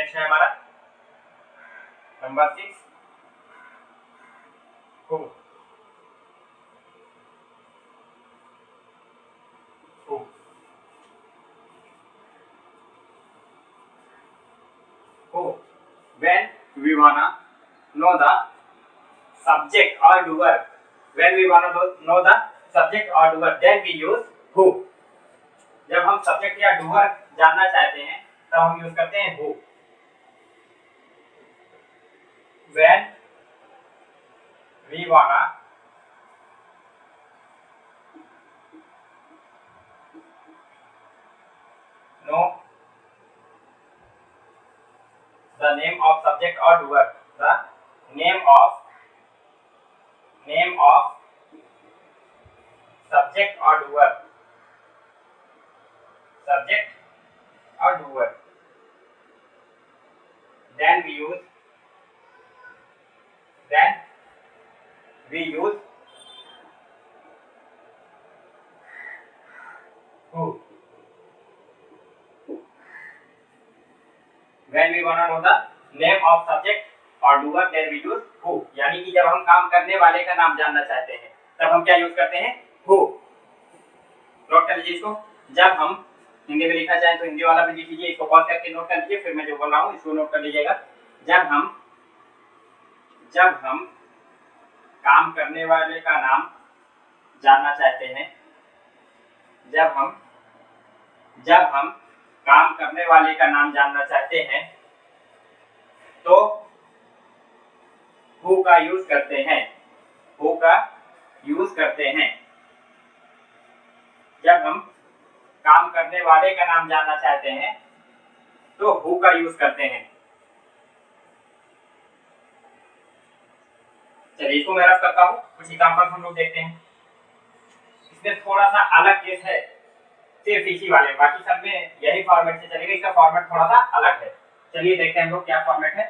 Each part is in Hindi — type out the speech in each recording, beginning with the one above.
नेक्स्ट है हमारा number 6 who. When we wanna know the subject or doer, when we wanna know the subject or doer, then we use who. जब हम सब्जेक्ट या डूअर जानना चाहते हैं तब हम यूज करते हैं who. When we wanna know the name of subject or doer, the name of subject or doer, then we use who. When we wanna know the name of subject or doer, then we use who. यानी कि जब हम काम करने वाले का नाम जानना चाहते हैं तब हम क्या यूज करते हैं who. नोट कर लीजिए इसको. जब हम हिंदी में लिखना चाहें तो हिंदी वाला भी लिख लीजिए, इसको पॉज करके नोट कर लीजिए, फिर मैं जो बोल रहा हूँ इसको नोट कर लीजिएगा. जब हम काम करने वाले का नाम जानना चाहते हैं, जब हम काम करने वाले का नाम जानना चाहते हैं तो who का यूज करते हैं. जब हम काम करने वाले का नाम जानना चाहते हैं तो who का यूज करते हैं. चलिए इसको मैं रफ करता हूँ, कुछ एग्जांपल हम लोग देखते हैं. इसमें थोड़ा सा अलग केस है सिर्फ इसी वाले, बाकी सब में यही फॉर्मेट से चलेगा, इसका फॉर्मेट थोड़ा सा अलग है. चलिए देखते हैं हम लोग क्या फॉर्मेट है.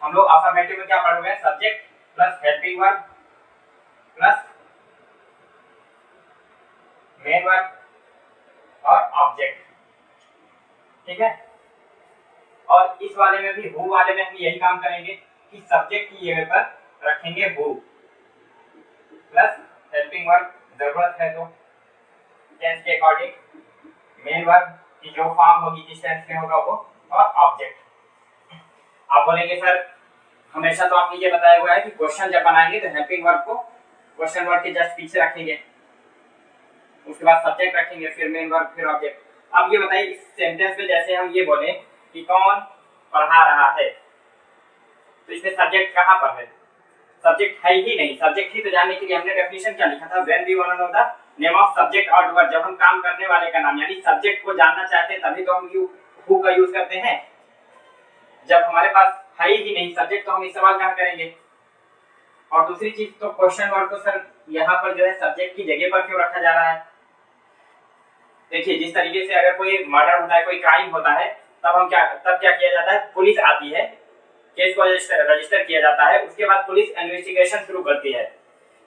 हम लोग अफर्मेटिव में क्या पढ़ रहे हैं, subject plus helping verb plus main verb और ऑब्जेक्ट. ठीक है. और इस वाले में भी हु वाले में हम यही काम करेंगे कि सब्जेक्ट की जगह पर रखेंगे हु प्लस हेल्पिंग वर्ब जरूरत है तो टेंस के अकॉर्डिंग, मेन वर्ब की जो फॉर्म होगी जिस टेंस में होगा वो, और ऑब्जेक्ट. आप बोलेंगे सर हमेशा तो आपने ये बताया हुआ है कि क्वेश्चन जब बनाएंगे तो हेल्पिंग वर्ब को क्वेश्चन वर्ब के जस्ट पीछे रखेंगे, उसके बाद सब्जेक्ट रखेंगे, फिर मेन वर्ब, फिर ऑब्जेक्ट. अब ये बताइए इस सेंटेंस में जैसे हम ये बोले कि कौन पढ़ा रहा है, तो इसमें सब्जेक्ट कहाँ पर है, सब्जेक्ट है ही नहीं. सब्जेक्ट ही तो जानने के लिए हमने डेफिनेशन क्या लिखा था, when we want to know the name of subject और डूअर. जब हम काम करने वाले का नाम यानी सब्जेक्ट को जानना चाहते हैं तभी तो हम हु का यूज करते हैं. जब हमारे पास है ही नहीं सब्जेक्ट तो हम इस सवाल कहाँ करेंगे. और दूसरी चीज तो क्वेश्चन वर्ड को सर यहाँ पर जो है सब्जेक्ट की जगह पर क्यों रखा जा रहा है. देखिए जिस तरीके से अगर कोई मर्डर होता है, कोई क्राइम होता है, तब क्या किया जाता है, पुलिस आती है, केस को रजिस्टर किया जाता है, उसके बाद पुलिस इन्वेस्टिगेशन शुरू करती है.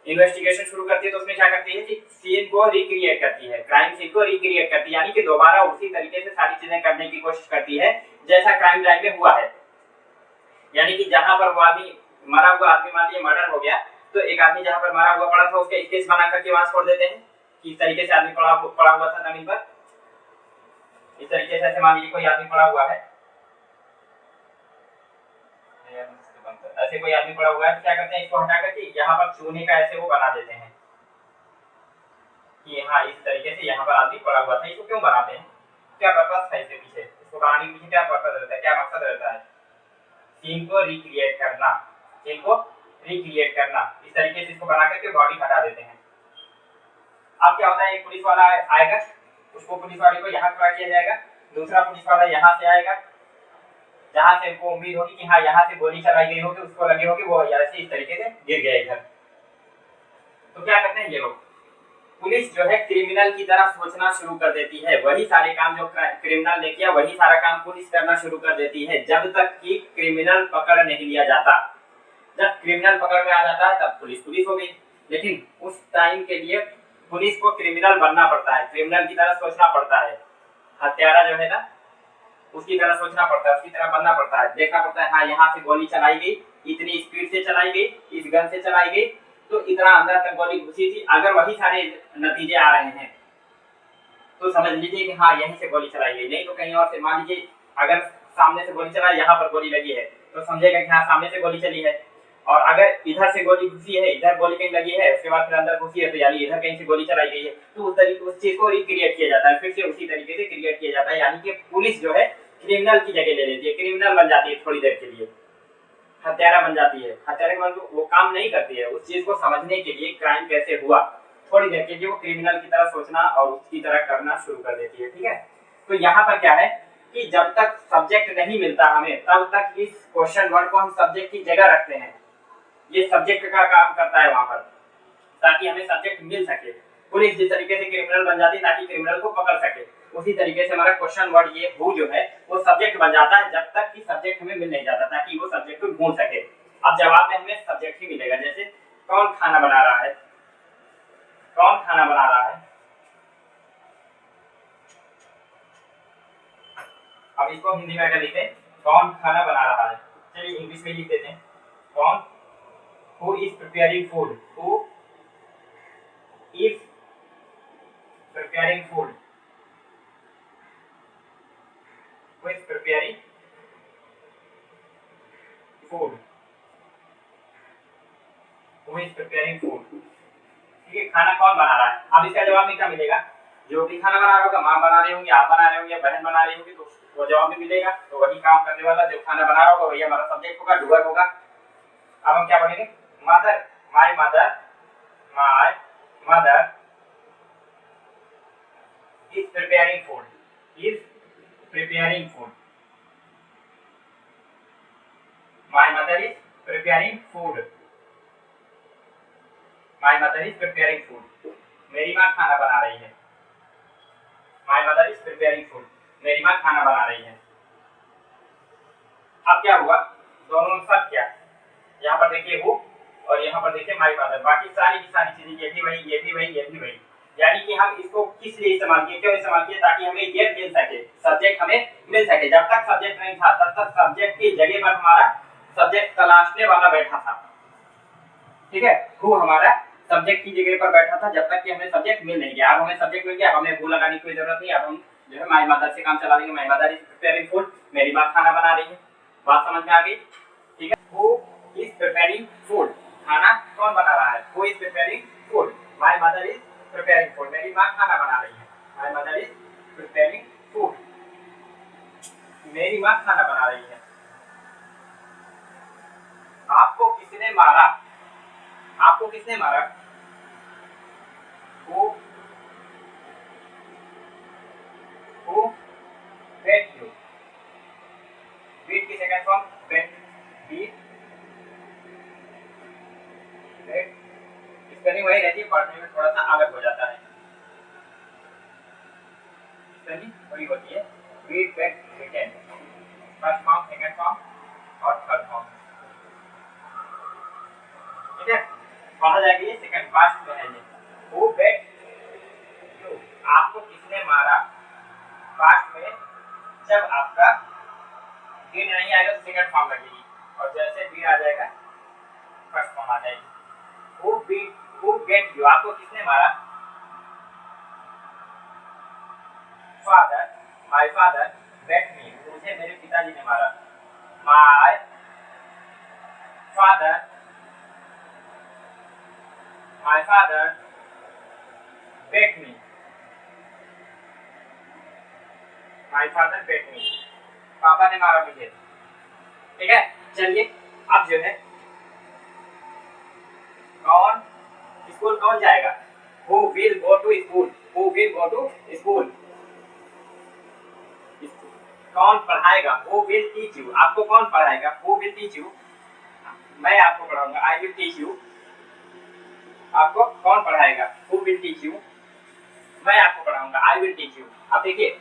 तो उसमें क्या करती है कि सीन को रिक्रिएट करती है, क्राइम सीन को रिक्रिएट करती है, यानी कि दोबारा उसी तरीके से सारी चीजें करने की कोशिश करती है जैसा क्राइम टाइम में हुआ है. यानी कि जहां पर वो आदमी मरा हुआ आदमी, मान लीजिए मर्डर हो गया, तो एक आदमी जहां पर मरा हुआ पड़ा था उसका स्केच बना करके वहां छोड़ देते हैं कि इस तरीके से आदमी पड़ा हुआ था जमीन पर, इस तरीके से मान लीजिए कोई आदमी पड़ा हुआ है, ऐसे कोई आदमी पड़ा हुआ है, तो क्या करते हैं इसको हटा करके यहाँ पर चूने का ऐसे वो बना देते हैं कि हाँ इस तरीके से यहाँ पर आदमी पड़ा हुआ था. इसको क्यों बनाते हैं, क्या पर्पस है इसके पीछे, इसको बनाने के पीछे क्या पर्पस रहता है, क्या मकसद रहता है, सीन को रिक्रिएट करना. इस तरीके से इसको बना करके बॉडी हटा देते हैं. अब क्या होता है, एक पुलिस वाला आएगा, उसको पुलिस वाले को यहाँ खड़ा किया जाएगा, दूसरा पुलिस वाला यहाँ से आएगा जहाँ से उनको उम्मीद होगी कि हाँ यहाँ से गोली चलाई गई होगी, उसको लगी होगी वो ऐसे इस तरीके से गिर गया इधर. तो क्या करते हैं ये लोग, पुलिस जो है क्रिमिनल की तरह सोचना शुरू कर देती है. वही सारे काम जो क्रिमिनल ने किया वही सारा काम पुलिस करना शुरू कर देती है, जब तक कि क्रिमिनल पकड़ नहीं लिया जाता. जब क्रिमिनल पकड़ में आ जाता है तब पुलिस हो गई, लेकिन उस टाइम के लिए पुलिस को क्रिमिनल बनना पड़ता है, क्रिमिनल की तरह सोचना पड़ता है. हत्यारा जो है ना उसकी तरह सोचना पड़ता है, उसकी तरह बनना पड़ता है, देखना पड़ता है हाँ यहाँ से गोली चलाई गई, इतनी स्पीड से चलाई गई, इस गन से चलाई गई, तो इतना अंदर तक गोली घुसी थी। अगर वही सारे नतीजे आ रहे हैं तो समझ लीजिए कि हाँ यहीं से गोली चलाई गई, नहीं तो कहीं और से। मान लीजिए अगर सामने से गोली चला, यहाँ पर गोली लगी है तो समझेगा कि हाँ सामने से गोली चली है, और अगर इधर से गोली घुसी है, इधर गोली कहीं लगी है, उसके बाद फिर अंदर घुसी है तो यानी इधर कहीं से गोली चलाई गई है। तो उस तरीके उस चीज को रिक्रिएट किया जाता है, फिर से उसी तरीके से क्रिएट किया जाता है, यानी कि पुलिस जो है क्रिमिनल की जगह ले लेती है, क्रिमिनल बन जाती है थोड़ी देर के लिए, हत्यारा बन जाती है। हत्यारे के मतलब वो काम नहीं करती है, उस चीज को समझने के लिए क्राइम कैसे हुआ, थोड़ी देर के लिए वो क्रिमिनल की तरह सोचना और उसकी तरह करना शुरू कर देती है। ठीक है, तो यहाँ पर क्या है कि जब तक सब्जेक्ट नहीं मिलता हमें, तब तक इस क्वेश्चन वर्ड को हम सब्जेक्ट की जगह रखते हैं, ये सब्जेक्ट का काम करता है वहां पर, ताकि हमें सब्जेक्ट मिल सके। पुलिस जिस तरीके से क्रिमिनल बन जाती है ताकि क्रिमिनल को पकड़ सके, उसी तरीके से हमारा क्वेश्चन वर्ड ये हु जो है वो सब्जेक्ट बन जाता है, जब तक कि सब्जेक्ट हमें मिल नहीं जाता, ताकि वो सब्जेक्ट को ढूंढ सके। अब जवाब में हमें सब्जेक्ट ही मिलेगा, जैसे कौन खाना बना रहा है, कौन खाना बना रहा है। अब इसको हिंदी में अगर लिखे कौन खाना बना रहा है, चलिए इंग्लिश में लिख देते हैं, कौन, who is preparing food, who is preparing food, who is preparing food, who is preparing food. ठीक है, खाना कौन बना रहा है। अब इसका जवाब में क्या मिलेगा, जो भी खाना बना रहा होगा, माँ बना रही होंगी, आप बना रहे होंगे, बहन बना रही होगी, तो वो जवाब में मिलेगा। तो वही काम करने वाला जो खाना बना रहा होगा वही हमारा सब्जेक्ट होगा, डूअर होगा। अब हम क्या पढ़ेंगे, mother, my mother, my mother is preparing food, is preparing food, my mother is preparing food, my mother is preparing food, मेरी माँ खाना बना रही है। My mother is preparing food, मेरी माँ खाना बना रही है। अब क्या हुआ, दोनों सब क्या, यहाँ पर देखिए वो और यहाँ पर देखिए माय मदर, बाकी सारी की सारी चीजें ये भी वही, ये भी वही, ये भी वही। यानी कि हम इसको किस लिए इस्तेमाल किए, क्यों इस्तेमाल किए, ताकि हमें ये मिल सके, सब्जेक्ट हमें मिल सके। जब तक सब्जेक्ट नहीं था तब तक सब्जेक्ट की जगह पर हमारा सब्जेक्ट तलाशने वाला बैठा था। ठीक है, हु हमारा सब्जेक्ट की जगह पर बैठा था जब तक कि हमें सब्जेक्ट मिल नहीं गया। अब हमें सब्जेक्ट मिल गया, अब हमें हु लगाने की कोई जरूरत नहीं। अब हम जो है माय मदर से काम चला लेंगे, my mother is preparing food, मेरी माँ खाना बना रही है। बात समझ में आ गई। ठीक है, हु इज प्रिपेयरिंग फूड, खाना कौन बना रहा है, who is preparing food, my mother is preparing food, मेरी माँ खाना बना रही है। My mother is preparing food, मेरी माँ खाना बना रही है। आपको किसने मारा, आपको किसने मारा, who beat you, beat की second form beat, beat, beat, spelling वही रहती है, पढ़ने में थोड़ा सा अलग हो जाता है, स्पेलिंग वही होती है, beat, beat, beaten, first form, second form और थर्ड फॉर्म। ठीक है, पढ़ा जाएगा ये सेकंड पास्ट में है ये, who beat you, आपको किसने मारा, पास्ट में जब आपका डीड नहीं आएगा तो सेकंड फॉर्म लगेगी, और जैसे डीड आ जाएगा फर्स्ट फॉर्म आ जाएगी। who beat you, आपको किसने मारा, father, my father beat me, मुझे मेरे पिताजी ने मारा। My father, my father beat me, my father beat me, पापा ने मारा मुझे। ठीक है, चलिए अब जो है कौन स्कूल कौन जाएगा, who will go to school, who will go to school, कौन पढ़ाएगा, who will teach you, आपको कौन पढ़ाएगा, who will teach you, मैं आपको पढ़ाऊंगा, I will teach you, आपको कौन पढ़ाएगा, who will teach you, मैं आपको पढ़ाऊंगा, I will teach you। अब देखिए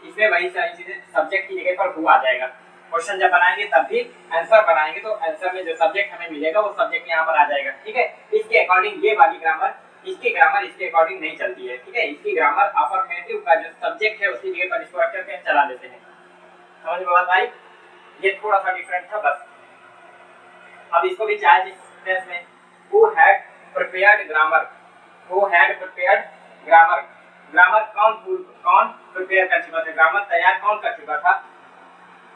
इसमें वही सारी चीजें सब्जेक्ट की जगह पर हु आ जाएगा। क्वेश्चन जब बनाएंगे तब भी आंसर बनाएंगे तो आंसर में जो सब्जेक्ट हमें मिलेगा वो सब्जेक्ट यहाँ पर आ जाएगा। ठीक है, इसके अकॉर्डिंग ये वाली ग्रामर इसकी ग्रामर इसके अकॉर्डिंग नहीं चलती है, ठीक है। इसकी ग्रामर अफर्मेटिव का जो सब्जेक्ट है उसकी जगह पर इसको रख करके चला देते हैं। समझ में बात आई? ये थोड़ा सा डिफरेंट था बस। अब इसको भी चाहे जिस टेंस में who had prepared grammar, who had prepared grammar, grammar कौन प्रिपेयर कर चुका था, ग्रामर तैयार कौन कर चुका था?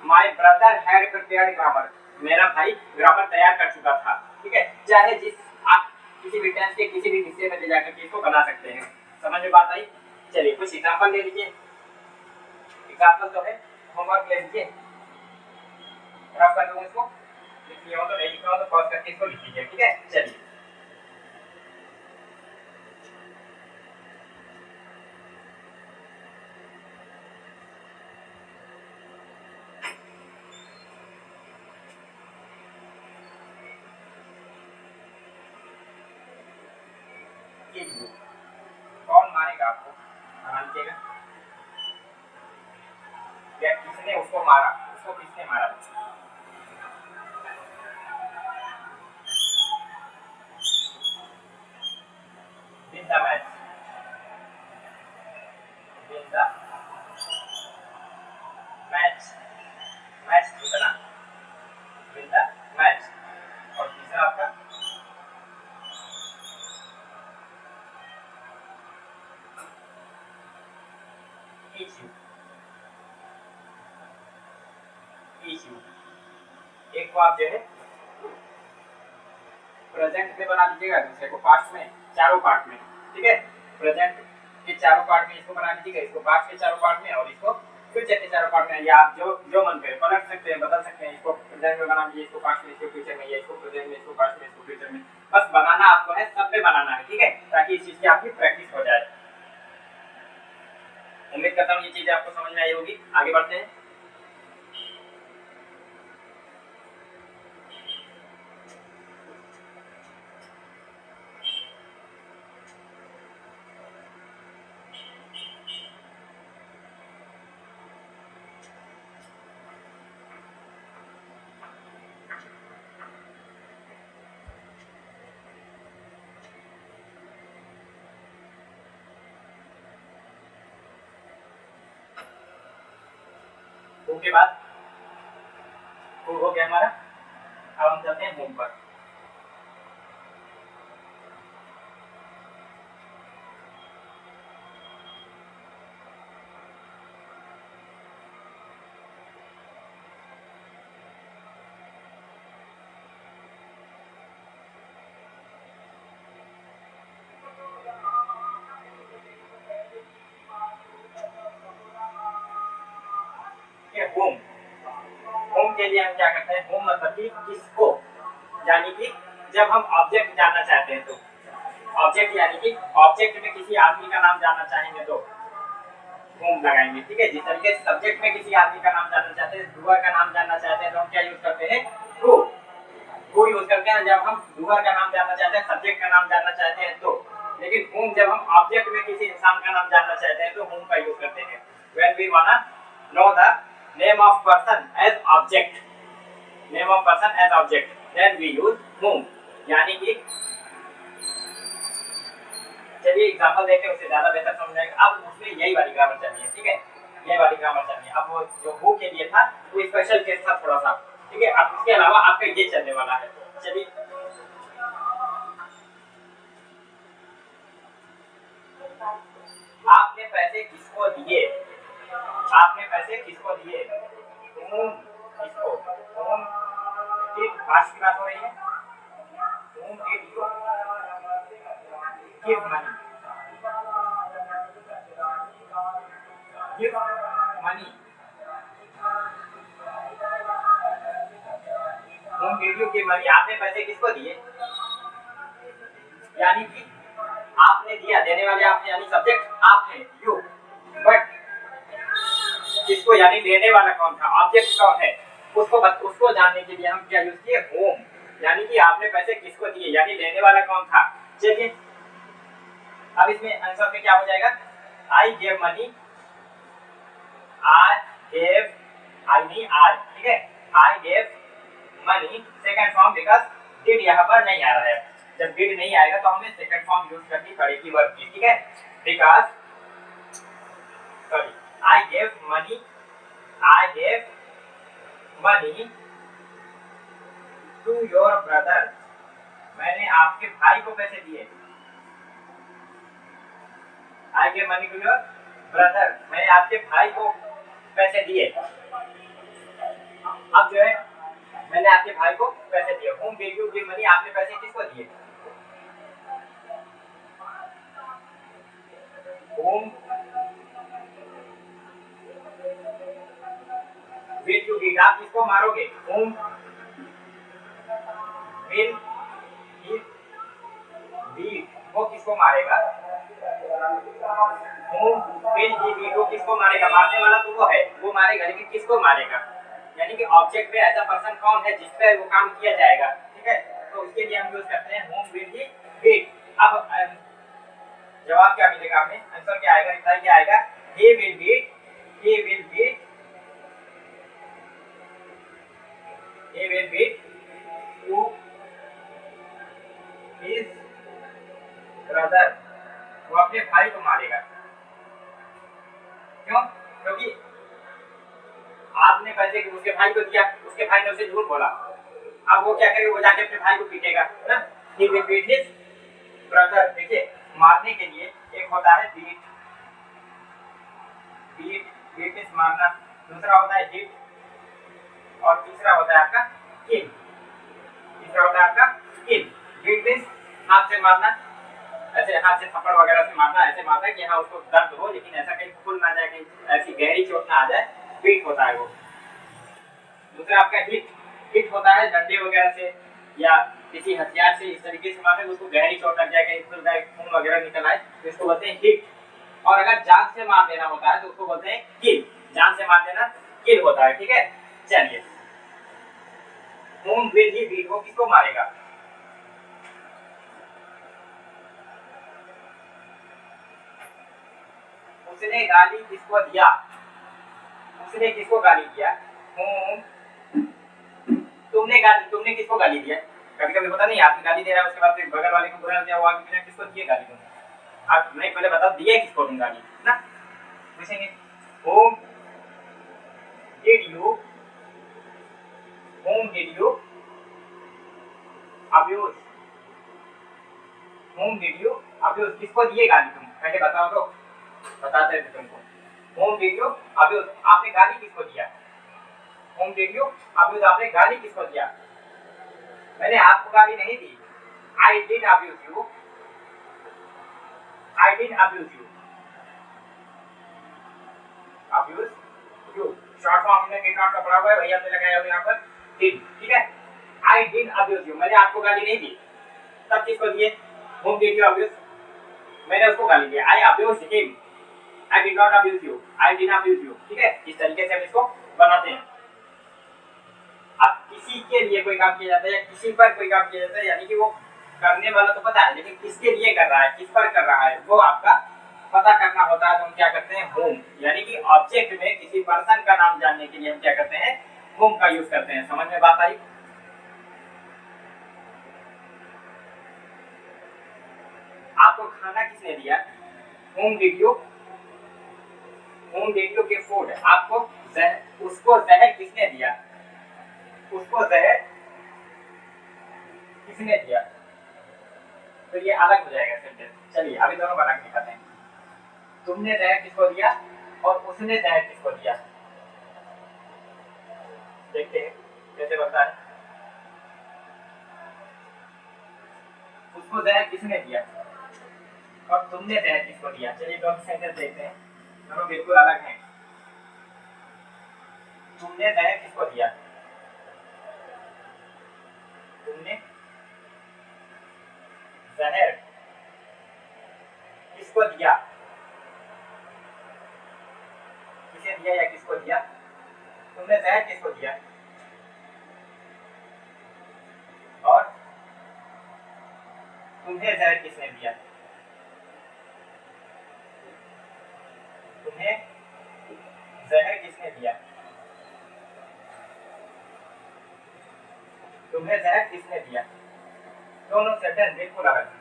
My brother had prepared grammar, मेरा भाई ग्रामर तैयार कर चुका था, ठीक है। चाहे जिस आप किसी भी टेंस के किसी भी हिस्से में ले जाकर के इसको बना सकते हैं। समझ में बात आई? चलिए कुछ एग्जांपल ले लीजिए। एग्जांपल तो है, होमवर्क ले लीजिए, रफ कर दूंगा इसको, लिखिए हो तो नहीं लिखा हो तो पॉज करके इसको लिख लीजिए, ठीक है। चलिए कौन मारेगा आपको? बना लीजिएगा। या किसने उसको मारा, उसको किसने मारा? Win the match, win the match, match जीतना, win the match। और तीसरा आपका issue, एक को आप जो है प्रेजेंट में बना लीजिएगा, दूसरे को पास्ट में, चारों पार्ट में, ठीक है। प्रेजेंट के चारों पार्ट में इसको बना लीजिएगा, इसको पास्ट के चारों पार्ट में, और इसको फ्यूचर के चारों पार्ट में। या आप जो मन करे पलट सकते हैं, बदल सकते हैं। इसको प्रेजेंट में बना लीजिए, इसको पास्ट में, इसको फ्यूचर में, या इसको प्रेजेंट में, इसको पास्ट में, इसको फ्यूचर में। बस बनाना आपको है, सब पे बनाना है, ठीक है, ताकि इस चीज की आपकी प्रैक्टिस हो जाए। उम्मीद करता हूँ ये चीजें आपको समझ में आई होगी। आगे बढ़ते हैं। के बाद हो गया हमारा। अब हम चलते हैं होम पर। होम, होम के लिए हम क्या करते हैं? होम मतलब कि किसको, यानी कि जब हम ऑब्जेक्ट जानना चाहते हैं तो ऑब्जेक्ट, यानी कि ऑब्जेक्ट में किसी आदमी का नाम जानना चाहेंगे तो होम लगाएंगे, ठीक है। जिस तरीके से सब्जेक्ट में किसी आदमी का नाम जानना चाहते हैं, डूअर का नाम जानना चाहते हैं तो हम क्या यूज करते हैं? हु यूज करते हैं जब हम डूअर का नाम जानना चाहते हैं, सब्जेक्ट का नाम जानना चाहते हैं तो। लेकिन होम जब हम ऑब्जेक्ट में किसी इंसान का नाम जानना चाहते हैं तो होम का यूज करते हैं। When we want know the name of person as object, name of person as object, then we use whom। यानी कि चलिए एग्जांपल देते हैं, उससे ज्यादा बेहतर समझ जाएगा। अब उसमें यही वाली ग्रामर चाहिए, ठीक है, यही वाली ग्रामर चाहिए। अब वो जो who के लिए था वो स्पेशल केस था थोड़ा सा, ठीक है। अब इसके अलावा आपका ये चलने वाला है। चलिए आपने पैसे किसको दिए? आपने पैसे किसको दिए? किसको? की पास्ट की बात हो रही है। did you give money? Give money. did you give money? आपने पैसे किसको दिए? यानी कि आपने दिया, देने वाले आपने, यानी सब्जेक्ट आप हैं, यू। बट किसको, यानी लेने वाला कौन था, ऑब्जेक्ट कौन है, उसको जानने के लिए हम क्या यूज किए? होम। यानी कि आपने पैसे किसको दिए, यानी लेने वाला कौन था। चलिए अब इसमें आंसर में क्या हो जाएगा? I gave money, I gave, I नहीं आई, ठीक है। I gave money second form, because did यहाँ पर नहीं आ रहा है। जब डिड नहीं आएगा तो हमें सेकंड फॉर्म यूज करनी पड़ेगी वर्ब की, ठीक है। Because sorry I gave money to your brother, मैंने आपके भाई को पैसे दिए। I gave money to your brother, मैंने आपके भाई को पैसे दिए। अब जो है मैंने आपके भाई को पैसे दिए। whom did you give money, आपने पैसे किसको दिए? whom will you beat, आप किसको मारोगे? whom will he beat, वो किसको मारेगा? whom will he beat, वो किसको मारेगा? मारने वाला तो वो है, वो मारेगा, लेकिन किसको मारेगा? यानी कि ऑब्जेक्ट में ऐसा पर्सन कौन है जिस पे वो काम किया जाएगा, ठीक है। तो उसके लिए हम यूज करते हैं whom will he beat। अब जवाब क्या मिलेगा हमें, आंसर क्या आएगा, रिप्लाई क्या आएगा? he will beat to his brother, वो अपने भाई को मारेगा। क्यों? क्योंकि आपने पैसे उसके भाई को दिया, उसके भाई ने उसे झूठ बोला, अब वो क्या करेगा, वो जाके अपने भाई को पीटेगा ना। he will beat his brother। देखिए मारने के लिए एक होता है बीट इज मारना, दूसरा होता है हिट, और तीसरा होता है आपका किल। बीट मींस हाथ से मारना, ऐसे हाथ से थप्पड़ वगैरह से मारना, ऐसे मारना है कि हाँ उसको दर्द हो, लेकिन ऐसा कहीं खुल ना जाए, कहीं ऐसी गहरी चोट ना आ जाए, बीट होता है वो। दूसरा आपका हिट होता है डंडे वगैरह से या किसी हथियार से इस तरीके से मारने, उसको गहरी चोट लग जाए, कहीं खुल जाए, खून वगैरह निकल आए, तो इसको बोलते हैं हिट। और अगर जान से मार देना होता है तो उसको बोलते हैं किल, जान से मार देना किल होता है, ठीक है। चलिए whom will he beat, वो किसको मारेगा? उसने गाली किसको दिया? उसने किसको गाली दिया? तुमने किसको गाली दिया? कभी कभी होता नहीं, आपने गाली दे रहा है, उसके बाद फिर बगल वाले को बुरा दिया, वो आगे पूछा किसको दिए गाली तुमने? आप नहीं पहले बताओ दिए किसको तुम गाली ना, पूछेंगे whom did you abuse, किसको दिए गाली तुम? पहले बताओ तो, बताते थे तुमको। whom did you abuse, आपने गाली किसको दिया? whom did you abuse, आपने गाली किसको दिया? मैंने आपको गाली नहीं दी। I didn't abuse you, short form में डिड नॉट का पड़ा हुआ है, भैया ने लगाया हुआ यहाँ पर डिड, ठीक है। I didn't abuse you, मैंने आपको गाली नहीं दी। तब किसको दिए? whom did you abuse, मैंने उसको गाली दिया। I abused him, I did not abuse you, I didn't abuse you, ठीक है। इस तरीके से हम इसको बनाते हैं। अब किसी के लिए कोई काम किया जाता है या किसी पर कोई काम किया जाता है, यानी कि वो करने वाला तो पता है, लेकिन किसके लिए कर रहा है, किस पर कर रहा है, वो आपका पता करना होता है। तो हम क्या करते हैं whom, यानी कि ऑब्जेक्ट में किसी पर्सन का नाम जानने के लिए हम क्या करते हैं whom का यूज करते हैं। समझ में बात आई? आपको खाना किसने दिया? whom did you give food, आपको उसको जहर किसने दिया? उसको जहर किसने दिया? तो ये अलग हो जाएगा सेंटेंस। चलिए अभी दोनों बना के दिखाते हैं। तुमने जहर किसको दिया और उसने जहर किसको दिया, देखते हैं कैसे बनता है। उसको जहर किसने दिया और तुमने जहर किसको दिया। चलिए दोनों सेंटेंस देखते हैं, दोनों बिल्कुल अलग हैं। तुमने जहर किसको दिया? तुमने जहर किसको दिया? किसे दिया या किसको दिया? तुमने जहर किसको दिया? और तुम्हें जहर किसने दिया? तुम्हें जहर किसने दिया? तुम्हें जहर किसने दिया? दोनों सेंटेंस बिल्कुल अलग है।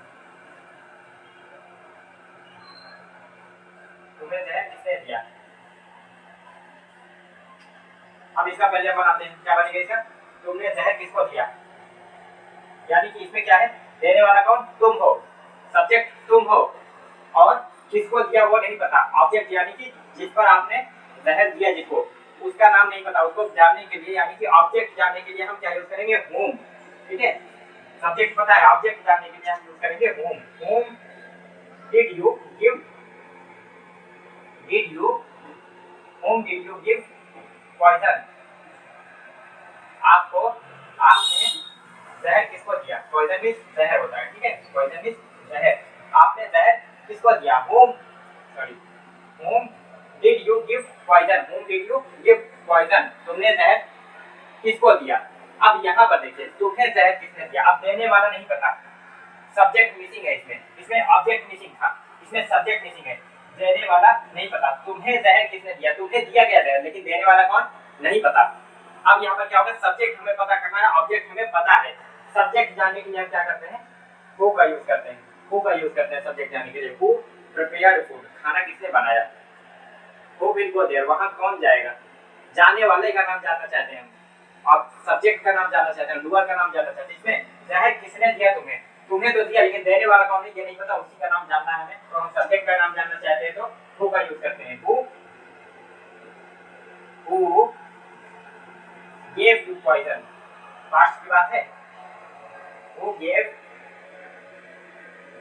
तुम्हें जहर किसने दिया। अब इसका पहले बनाते हैं, क्या बनेगा इसका, तुमने जहर किसको दिया, यानी कि इसमें क्या है, देने वाला कौन, तुम हो, सब्जेक्ट तुम हो, और किसको दिया वो नहीं पता, ऑब्जेक्ट यानी कि जिस पर आपने जहर दिया जिसको, उसका नाम नहीं पता, उसको जानने के लिए यानी कि ऑब्जेक्ट जानने के लिए हम क्या यूज करेंगे, होम। ठीक है, सब्जेक्ट पता है, ऑब्जेक्ट जानने के लिए हम यूज करेंगे whom. Whom did you give, did you, whom did you give poison, आपको, आपने जहर किसको दिया, पॉइजन मींस जहर होता है। ठीक है, पॉइजन मींस जहर, आपने जहर किसको दिया, whom, sorry, whom did you give poison, whom did you give poison, तुमने जहर किसको दिया। अब यहाँ पर देखिए, तुम्हें जहर किसने दिया, अब देने वाला नहीं पता, सब्जेक्ट मिसिंग है इसमें, इसमें ऑब्जेक्ट मिसिंग था, इसमें सब्जेक्ट मिसिंग है, देने वाला नहीं पता, तुम्हें जहर किसने दिया, तुम्हें दिया गया जहर, लेकिन देने वाला कौन नहीं पता। अब यहाँ पर क्या होगा, सब्जेक्ट हमें पता करना है, ऑब्जेक्ट हमें पता है, सब्जेक्ट जानने के लिए हम क्या करते हैं, हु का यूज करते हैं, हु का यूज करते हैं सब्जेक्ट जानने के लिए, हु प्रिपेयर्ड फूड, खाना किसने बनाया, हु विल गो देयर, वहां कौन जाएगा, जाने वाले का नाम जानना चाहते हैं हम, और सब्जेक्ट का नाम जानना चाहते हैं, डूअर का नाम जानना चाहते हैं। इसमें जहर किसने दिया तुम्हें, तुम्हें तो दिया, लेकिन देने वाला कौन है ये नहीं पता, उसी का नाम जानना है हमें, तो हम सब्जेक्ट का नाम जानना चाहते हैं तो हु का यूज करते हैं, who gave you poison, past की बात है, who gave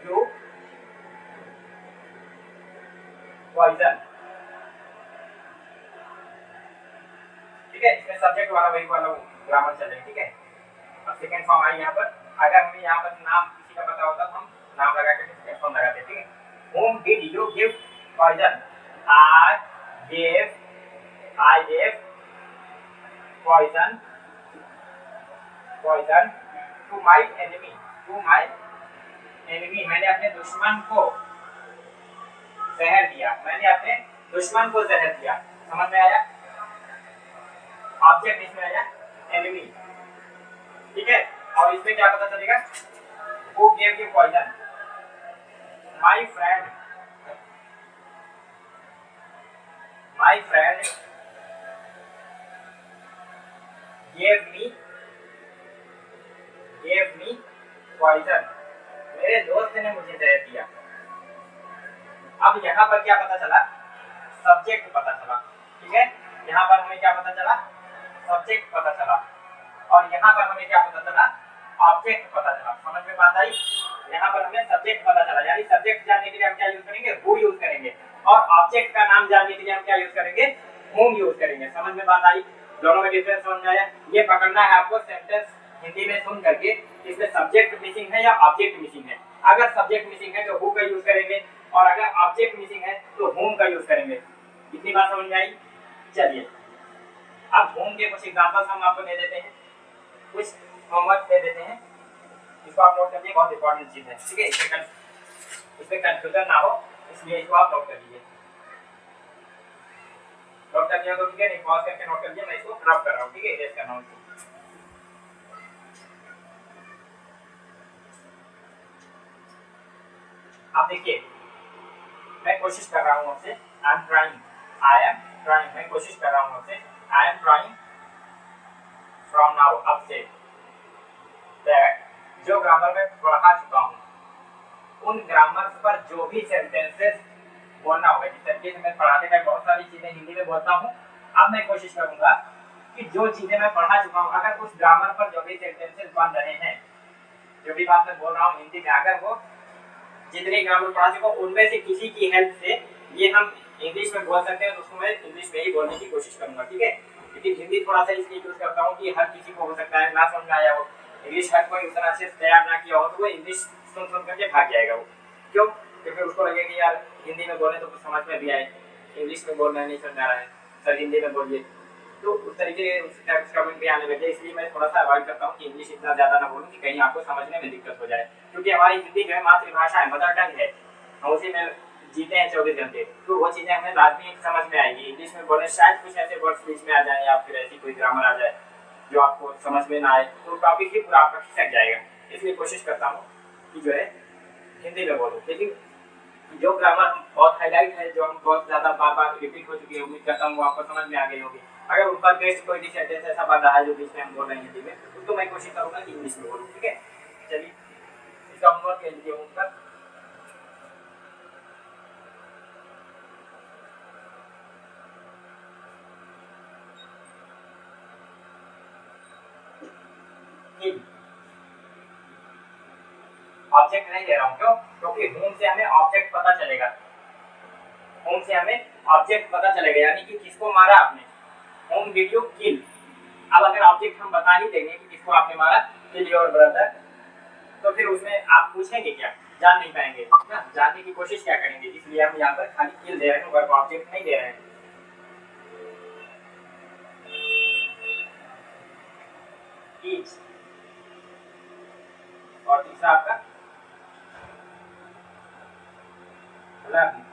you poison। ठीक है, इसमें सब्जेक्ट वाला वही वाला ग्रामर चलेगा। ठीक है, अब सेकंड फॉर्म आई यहाँ पर, अगर हमें यहाँ पर नाम किसी का पता होता तो हम नाम लगा के सेकंड फॉर्म लगाते। ठीक है, whom did you give poison, I gave poison to my enemy, मैंने अपने दुश्मन को जहर दिया, मैंने अपने दुश्मन को जहर दिया, समझ में आया, ऑब्जेक्ट इसमें आया एनिमी। ठीक है, और इसमें क्या पता चलेगा, who gave you poison, my friend gave me poison, मेरे दोस्त ने मुझे जहर दिया। अब यहाँ पर क्या पता चला, सब्जेक्ट पता चला। ठीक है, यहाँ पर हमें क्या पता चला, सब्जेक्ट पता चला, और यहाँ पर हमें क्या पता चला, ऑब्जेक्ट पता चला। समझ में बात आई, यहाँ पर हमें सब्जेक्ट पता चला, यानी सब्जेक्ट जानने के लिए हम क्या यूज करेंगे, हु यूज करेंगे, और ऑब्जेक्ट का नाम जानने के लिए हम क्या यूज करेंगे, होम यूज करेंगे। समझ में बात आई, दोनों में डिफरेंस समझ में आया। ये पकड़ना है आपको सेंटेंस हिंदी में सुन करके, इसमें सब्जेक्ट मिसिंग है या ऑब्जेक्ट मिसिंग है। अगर सब्जेक्ट मिसिंग है तो हु का यूज करेंगे, और अगर ऑब्जेक्ट मिसिंग है तो होम का यूज करेंगे। इतनी बात समझ में आई। चलिए, अब होम के कुछ एग्जांपल्स हम आपको दे देते हैं, कुछ होमवर्क दे देते हैं, इसको आप नोट करिए, बहुत इंपॉर्टेंट चीज है। ठीक है, इसमें कंफ्यूजन ना हो, इसलिए इसको आप नोट कर लीजिए। नोट कर लिया तो ठीक है, नहीं पॉज करके नोट कर लिया, मैं इसको ड्रॉप कर रहा हूँ। ठीक है, इरेज कर रहा हूँ। आप देखिए, मैं कोशिश कर रहा हूँ आपसे, आई एम ट्राइंग, मैं कोशिश कर रहा हूँ आपसे, I am trying from now, अब से, दैट जो ग्रामर में पढ़ा चुका हूँ, उन ग्रामर्स पर जो भी सेंटेंसेस बोलना होगा, जिस तरीके से मैं पढ़ाते टाइम बहुत सारी चीजें हिंदी में बोलता हूँ, अब मैं कोशिश करूंगा कि जो चीजें मैं पढ़ा चुका हूँ, अगर उस ग्रामर पर जो भी सेंटेंसेस बन रहे हैं, जो भी बात मैं बोल रहा हूँ हिंदी में, अगर वो जितने ग्रामर पढ़ा चुका हूँ उनमें से किसी की हेल्प से ये हम इंग्लिश में बोल सकते हैं, तो उसको मैं इंग्लिश में ही बोलने की कोशिश करूंगा। ठीक है, क्योंकि हिंदी थोड़ा सा इसलिए यूज करता हूँ कि हर किसी को हो सकता है ना समझ में आया हो, इंग्लिश हर कोई उतना अच्छे से तैयार ना किया हो, तो वो इंग्लिश सुन करके भाग जाएगा वो। क्यों? क्योंकि उसको लगेगा कि यार हिंदी में बोले तो कुछ समझ में भी आए, इंग्लिश में बोलना नहीं समझ आ रहा है, सर हिंदी में बोलिए, तो उस तरीके से कमेंट भी आने लगे। इसलिए मैं थोड़ा सा अवॉइड करता हूँ कि इंग्लिश इतना ज़्यादा ना बोलूँ कि कहीं आपको समझने में दिक्कत हो जाए, क्योंकि हमारी हिंदी जो है मातृभाषा है, मदर टंग है, हम उसी में जीते हैं 24 घंटे, तो वो चीज़ें हमें लाजमी समझ में आएगी। इंग्लिश में बोले शायद कुछ ऐसे वर्ड्स बीच में आ जाए या फिर ऐसी कोई ग्रामर आ जाए जो आपको समझ में ना आए, तो टॉपिक ही पूरा आपका खिसक जाएगा। इसलिए कोशिश करता हूँ कि जो है हिंदी में बोलूँ, लेकिन जो ग्रामर बहुत हाईलाइट है, जो हम बहुत ज़्यादा बार बार रिपीट हो चुकी है, उम्मीद करता हूँ वो आपको समझ में आ गई होगी। अगर ऊपर बेस्ट कोई भी सेंटेंस ऐसा बन रहा है जो बीच में हम बोल रहे हैं हिंदी में, उसको मैं कोशिश करूँगा कि इंग्लिश में बोलूँ, ठीक है। चलिए इसका होमवर्क ले लीजिए होमवर्क। ऑब्जेक्ट नहीं दे रहा हूँ, क्यों? क्योंकि होम से हमें ऑब्जेक्ट पता चलेगा, होम से हमें ऑब्जेक्ट पता चलेगा, यानी कि किसको मारा आपने, होम डिड यू किल। अब अगर ऑब्जेक्ट हम बता ही देंगे कि किसको आपने मारा, किल योर ब्रदर, तो फिर उसमें आप पूछेंगे क्या, जान नहीं पाएंगे ना, जानने की कोशिश क्या करेंगे। इसलिए हम यहाँ पर खाली किल दे रहे हैं, वर्ब ऑब्जेक्ट नहीं दे रहे हैं। ईच, और तीसरा आपका लर्न।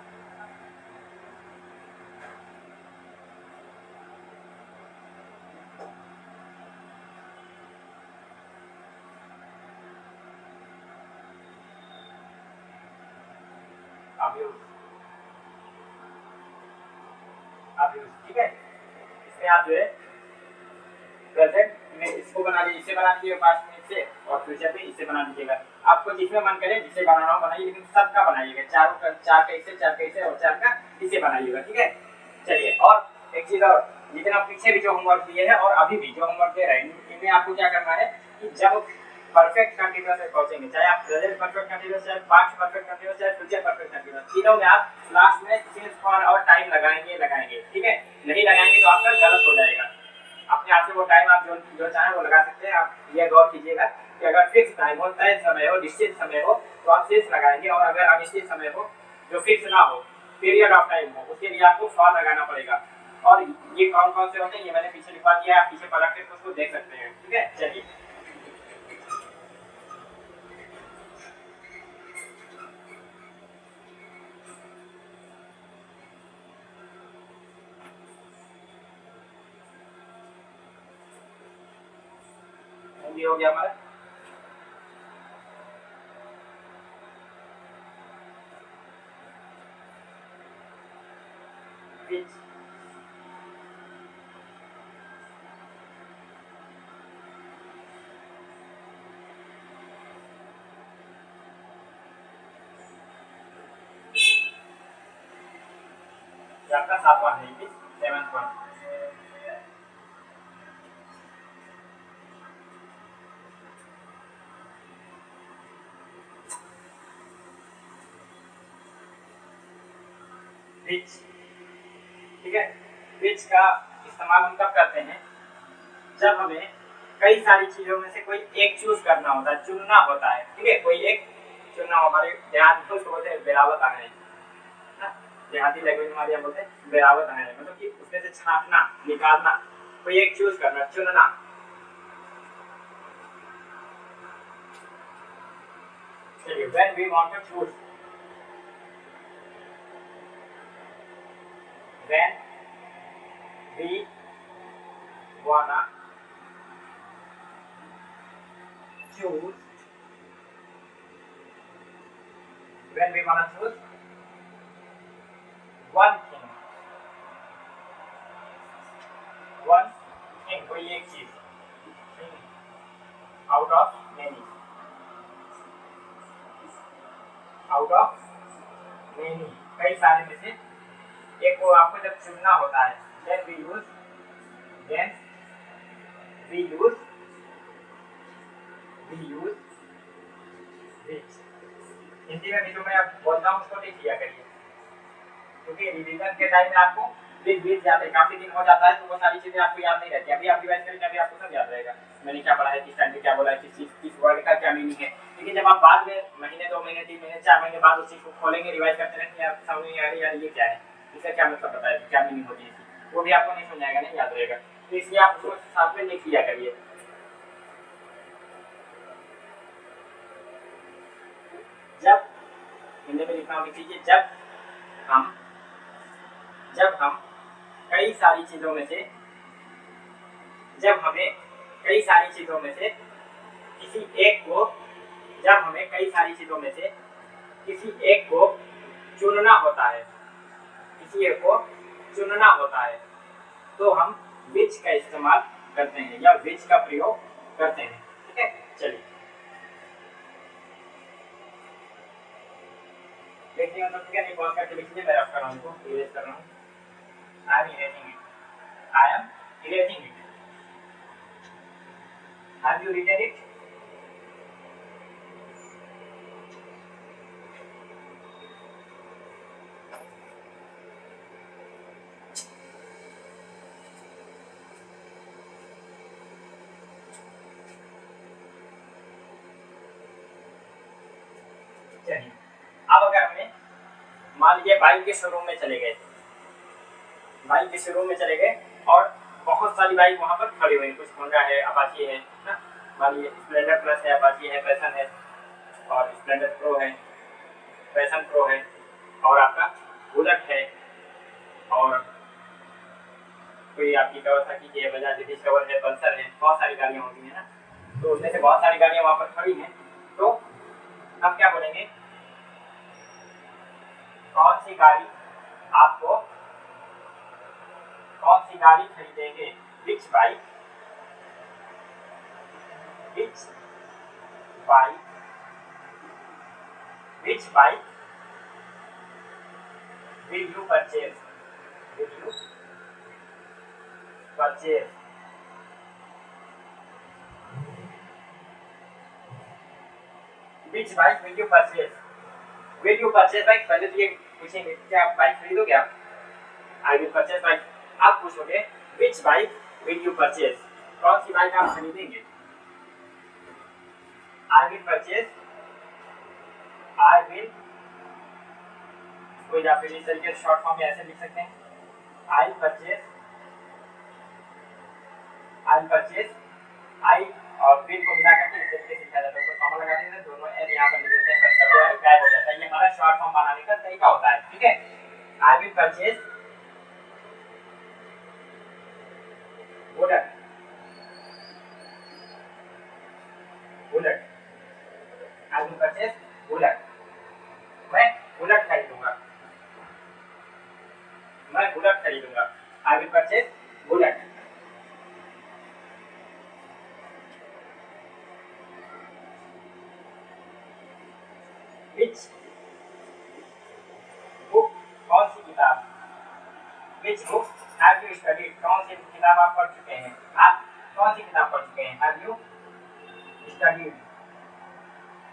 ठीक है, इसमें आप जो है प्रेजेंट में इसको बना लीजिए, इससे बना लीजिए पास्ट में इससे, और फ्यूचर में इससे बना लीजिएगा। आपको जिसमें मन करे जिससे बनाना हो बनाइए, लेकिन सबका बनाइएगा, चारों का, चार का इससे, चार का इससे और चार का इससे बनाइएगा, ठीक है। चलिए, और एक चीज और, जितना पीछे भी जो होमवर्क दिए हैं और अभी भी जो होमवर्क दे रहे हैं, इनमें आपको क्या करना है कि जब परफेक्ट कंटीन्यूअस से पहुंचेंगे, चाहे आप प्रेजेंट परफेक्ट कंटीन्यूअस, चाहे पास्ट परफेक्ट कंटीन्यूअस, चाहे फ्यूचर परफेक्ट कंटीन्यूअस, तीनों में आप लास्ट में सिंस, फॉर और टाइम लगाएंगे, ठीक है। नहीं लगाएंगे तो आपका गलत हो जाएगा। अपने आप से वो टाइम आप जो चाहें वो लगा सकते हैं। आप ये गौर कीजिएगा कि अगर फिक्स टाइम हो, तय समय हो, निश्चित समय हो, तो आप सिंस लगाएंगे, और अगर अनिश्चित समय हो जो फिक्स ना हो, पीरियड ऑफ टाइम हो, उसके लिए आपको फॉर लगाना पड़ेगा। और ये कौन कौन से होते हैं ये मैंने पीछे लिखवा दिया है, आप पीछे पलट के उसको देख सकते हैं, ठीक है। चलिए, हिंदी हो गया हमारा। which, ये आपका 7वां है, 7th वन। which, ठीक है। which का इस्तेमाल हम कब करते हैं, जब हमें कई सारी चीजों में से कोई एक चूज करना होता है, चुनना होता है, ठीक है। कोई एक चुनना, हमारे देहात में उसको बोलते हैं बेरावत आना है, देहाती लैंग्वेज में हमारे बोलते हैं बेरावत आना है, मतलब कि उसमें से छांटना, निकालना, कोई एक चूज करना, चुनना। चलिए, when we want to choose, when we wanna choose, when we wanna choose one thing, कोई एक चीज, out of many, कई सारे में से एक को आपको जब चुनना होता है, then we use which। Hindi में भी जो मैं बोलता हूँ उसको लिख लिया करिए, क्योंकि रिवीजन के टाइम में आपको दिन बीत जाते हैं, काफी दिन हो जाता है, तो वो सारी चीजें आपको याद नहीं रहती। अभी आप रिवाइज करेंगे, अभी आपको सब याद रहेगा, मैंने क्या पढ़ा है, किस टाइम पे क्या बोला है, किस वर्ड का क्या मीनिंग है। लेकिन जब आप बाद में महीने, 2 महीने, 3 महीने, 4 महीने बाद उस चीज को खोलेंगे, रिवाइज करते रहेंगे, आप समझ नहीं आ रही यार ये क्या है, इसका क्या मतलब बताया, क्या मीनिंग होती है, वो भी आपको नहीं समझ आएगा, नहीं याद रहेगा। तो इसलिए आप उसको साथ में लिख लिया करिए। जब हिंदी में लिखना हो, लिख लीजिए, जब हम कई सारी चीजों में से, जब हमें कई सारी चीजों में से किसी एक को जब हमें कई सारी चीजों में से किसी एक को चुनना होता है, किसी एक को चुनना होता है, तो हम विच का इस्तेमाल करते हैं या विच का प्रयोग करते हैं। ठीक है, चलिए देखिए मतलब ठीक है, नहीं पॉज करके लिखिए, मैं रफ कर रहा हूँ, इनको इरेज कर रहा हूँ। I am erasing it, I am erasing it. Have you written it? चलिए अब अगर हमें मान लीजिए बाइक के शोरूम में चले गए, बाइक के शोरूम में चले गए और बहुत सारी बाइक वहाँ पर खड़ी हुई, कुछ होंडा है, अपाची है ना, मान लीजिए स्प्लेंडर प्लस है, अपाची है, पैशन है और स्प्लेंडर प्रो है, पैशन प्रो है और आपका बुलेट है और कोई आपकी कावासाकी है, बजाज डिस्कवर है, पल्सर है, बहुत सारी गाड़ियाँ होती हैं ना, तो उसमें से बहुत सारी गाड़ियाँ वहाँ पर खड़ी हैं। तो अब क्या बोलेंगे, कौन सी गाड़ी आपको, कौन सी गाड़ी खरीदेंगे, which bike, which bike, which bike will you purchase, will you purchase, which bike will you purchase, will you purchase bike, पहले तो ये पूछेंगे क्या आप बाइक खरीदोगे आप, आई विल परचेज बाइक, आप पूछोगे विच बाइक विल यू परचेज, कौन सी बाइक आप खरीदेंगे, आई विल परचेज, आई विल, कोई या फिर इस तरीके से शॉर्ट फॉर्म में ऐसे लिख सकते हैं, आई परचेज, आई परचेज, आई और विल को मिला करके इस तरीके से लिखा जाता है, कॉमा लगा देते हैं, दोनों एन यहाँ पर लिख देते हैं, मतलब गायब हो जाता है, ये हमारा शॉर्ट फॉर्म बनाने का तरीका होता है। ठीक है, I will purchase bullet, bullet, I will purchase bullet, मैं बुलेट खरीदूंगा, मैं बुलेट खरीदूंगा, I will purchase bullet. Which book, कौन सी किताब, which book have you studied, कौन सी किताब आप पढ़ चुके हैं, आप कौन सी किताब पढ़ चुके हैं, हैव यू स्टडीड,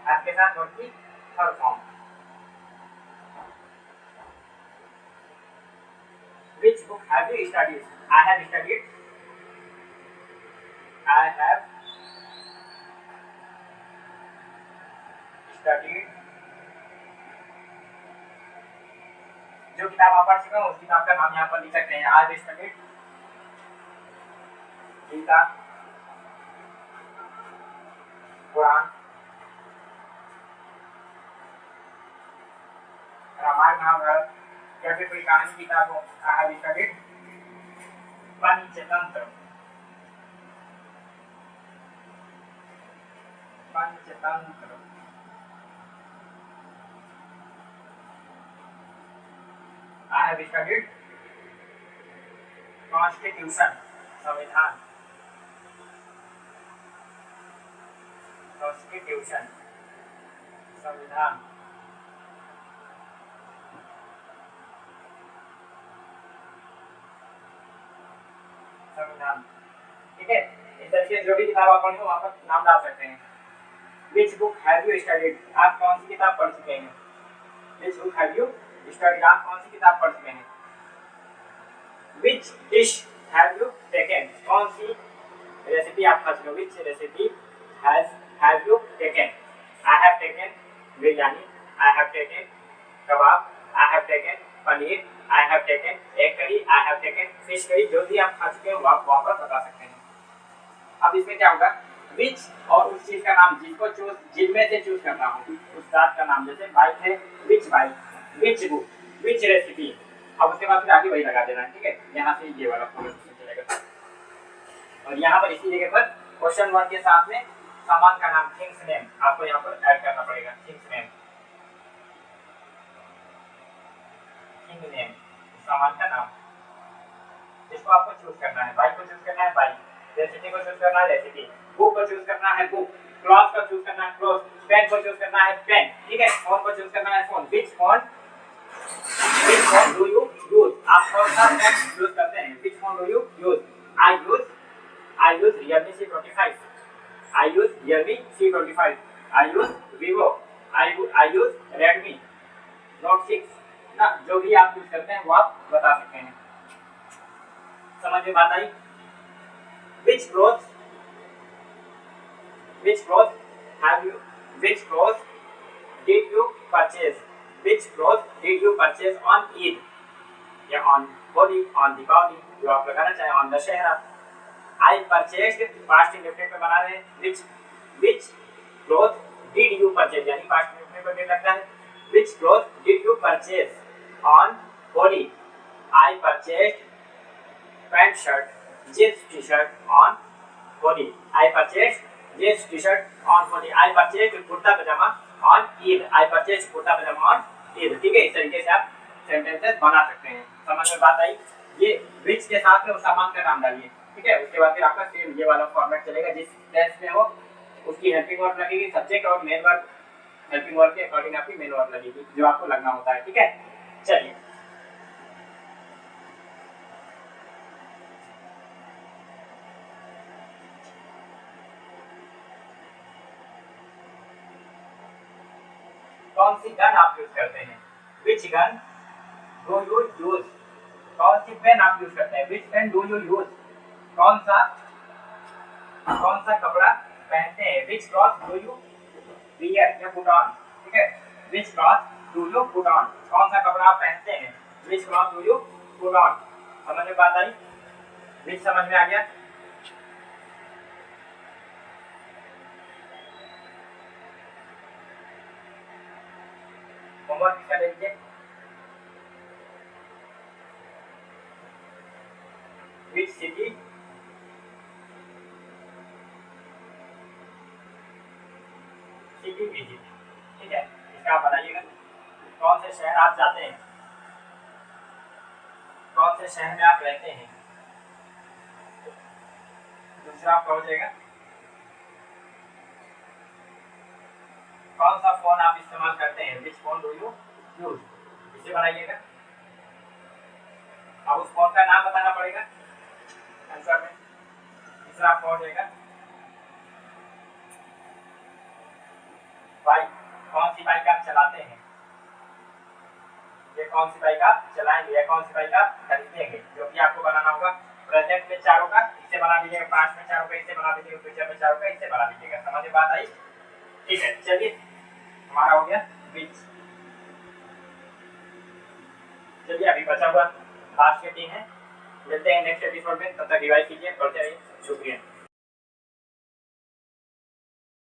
आपके साथ वर्ड की third form, which book have you studied, I have studied, I have studied, जो किताब आप पढ़ चुके हैं उस किताब का नाम यहाँ पर लिख सकते हैं, I have studied Gita, Quran, Ramayan, Mahabharat या फिर कोई कहानी की किताब हो, I have studied Panchatantra, Panchatantra, I have studied constitution, संविधान, कॉन्स्टिट्यूशन, संविधान, संविधान। ठीक है, इस तरीके से जो भी किताब आप पढ़े हो वहाँ पर नाम डाल सकते हैं। Which book have you studied, आप कौन सी किताब पढ़ चुके हैं, which book have you studied, आप कौन सी किताब पढ़ चुके हैं। Which dish have you taken, कौन सी रेसिपी आप खा चुके हो, which recipe have you taken, I have taken biryani, I have taken kebab, I have taken paneer, I have taken egg curry, I have taken fish curry, जो भी आप खा चुके हो आप वहाँ पर बता सकते हैं। अब इसमें क्या होगा, विच और उस चीज का नाम जिसको चूज, जिनमें से चूज करना हो उस जात का नाम, जैसे बाइक है which bike, which book, which recipe, अब उसके बाद फिर आगे वही लगा देना है। ठीक है, यहाँ से ये वाला चलेगा और यहाँ पर इसी जगह पर क्वेश्चन वर्ड के साथ में सामान का नाम, थिंग्स नेम आपको यहाँ पर ऐड करना पड़ेगा। थिंग्स नेम, थिंग नेम, सामान का नाम, इसको आपको चूज करना है। बाइक को चूज करना है बाइक, रेसिपी को चूज करना है रेसिपी, बुक को चूज करना है बुक, क्लॉथ को चूज करना है क्लॉथ, पेन को चूज करना है पेन, ठीक है। फोन को चूज करना है phone, which phone do you use, आप कौन सा फोन यूज करते हैं, विच phone do you use. I use Realme C25, I use Realme C25, I use Vivo, I use Redmi Note 6 ना, जो भी आप यूज करते हैं वो आप बता सकते हैं। समझ में बात आई। Which clothes have you, which clothes did you purchase, which clothes did you purchase on Eid या on Holi, on Diwali, जो आप लगाना चाहें, on Dussehra। I purchased, past indefinite में बना रहे हैं, which cloth did you purchase, यानी past indefinite में लगता है। which cloth did you purchase on Holi, I purchased pant shirt, jeans t-shirt on Holi, I purchased jeans t-shirt on Holi, I purchased kurta pajama on Eid, I purchased kurta pajama on Eid। ठीक है, इस तरीके से आप सेंटेंसेस बना सकते हैं। समझ में बात आई। ये which के साथ में उस सामान का नाम डालिए, ठीक है। उसके बाद फिर आपका सेम ये वाला फॉर्मेट चलेगा, जिस टेंस में हो उसकी हेल्पिंग वर्ब लगेगी, सब्जेक्ट और मेन वर्ब, हेल्पिंग वर्ब के अकॉर्डिंग आपकी मेन वर्ब लगेगी जो आपको लगना होता है, ठीक है। चलिए कौन सी गन आप यूज करते हैं, which gun do you use, कौन सी पेन आप यूज करते हैं, which pen do you use, कौन सा कपड़ा पहनते हैं, which cloth do you wear or put on, ठीक है। Which cloth do you put on, कौन सा कपड़ा आप पहनते हैं, which cloth do you put on. समझ में बात आई, विच समझ में आ गया। होमवर्क इसका देखिए, विच सिटी विजिट, ठीक है। इसका आप बताइएगा कौन से शहर आप जाते हैं, कौन से शहर में आप रहते हैं। दूसरा आपका हो जाएगा कौन सा फोन आप इस्तेमाल करते हैं, विच फोन डू यू यूज, इसे बनाइएगा। अब उस फोन का नाम बताना पड़ेगा आंसर में। तीसरा आपका हो जाएगा बाइक, कौन सी बाइक आप चलाते हैं, ये कौन सी बाइक आप चलाएंगे या कौन सी बाइक आप खरीदेंगे, जो कि आपको बनाना होगा। प्रेजेंट में चारों का इससे बना दीजिएगा, पास्ट में चारों का इससे बना दीजिएगा, फ्यूचर में चारों का इससे बना दीजिएगा। समझ में बात आई, ठीक है। चलिए हमारा हो गया विच। चलिए अभी बचा हुआ लास्ट के 3 है, मिलते हैं नेक्स्ट एपिसोड में, तब तक रिवाइज कीजिए, पढ़ते रहिए। शुक्रिया।